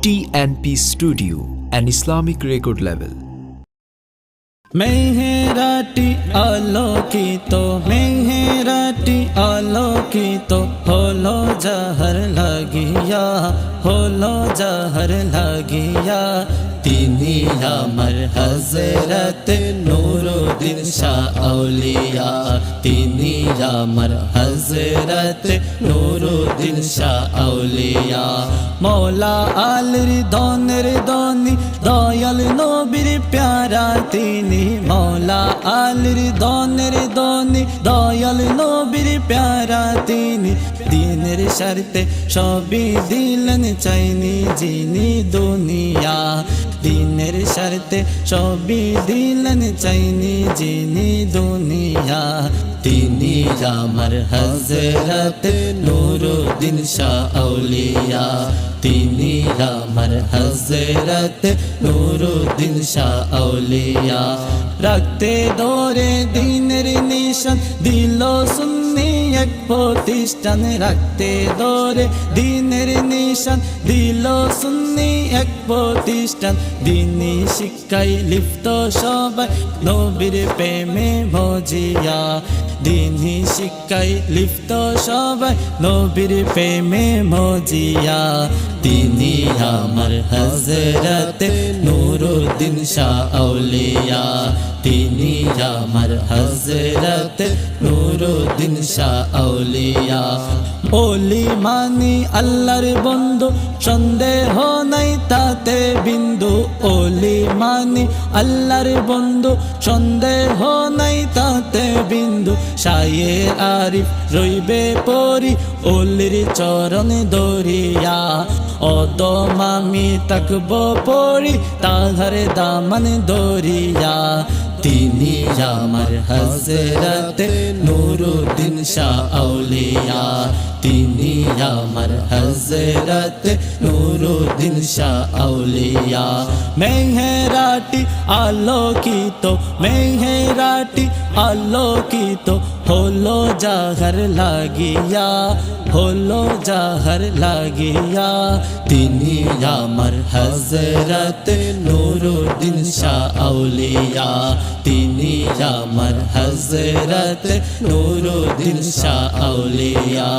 TNP Studio, an Islamic record label. মেহেরাটি আলোকিত মেহেরাটি আলোকিত হলো জাহর লাগিয়া হলো জাহর লাগিয়া তিনি আমার হযরত নুরুদ্দিন শাহ আউলিয়া তিনি আমার হযরত নুরুদ্দিন শাহ আউলিয়া মওলা আলীর দনের দনি দয়াল নবীর প্যারা তিনি মওলা আলীর দনের দনি দয়াল নবীর প্যারা তিনি দিনের শর্তে সবই দিলেন চাইনি যিনি দুনিয়া দিনের শর্তে সবই দিলেন চাইনি যিনি দুনিয়া তিনি আমার হযরত নুরুদ্দিন শাহ আউলিয়া তিনি আমার হযরত নুরুদ্দিন শাহ আউলিয়া রাখতে দরে দিনের নিশান দিল সুন্নি এক প্রতিষ্ঠান রাখতে দরে দিনের নিশান দিল সুন্নি এক প্রতিষ্ঠান দিনী শিক্ষায় লিপ্ত সবাই নবীর প্রেমে ভজিয়া দিনী শিক্ষায় লিপ্ত সবাই নবীর প্রেমে ভজিয়া তিনি আমার হযরত নুরুদ্দিন শাহ আউলিয়া তিনি আমার হযরত নুরুদ্দিন শাহ আউলিয়া ওলি মানি আল্লাহর বন্ধু সন্দেহ নাই তাতে বিন্দু ওলি মানি আল্লাহর বন্ধু সন্দেহ নাই তাতে বিন্দু শায়ে আরিফ রইবে পরি ওলির চরণ দরিয়া অদম আমি তাকব পড়ি তাহার দামন দরিয়া তিনি আমার হযরত নুরুদ্দিন শাহ আউলিয়া তিনি আমার হযরত নুরুদ্দিন শাহ আউলিয়া মেহেরাটি আলোকিত মেহেরাটি আলোকিত হলো জাহর লাগিয়া হলো জাহর লাগিয়া তিনি আমার হযরত নুরুদ্দিন শাহ আউলিয়া তিনি আমার হযরত নুরুদ্দিন শাহ আউলিয়া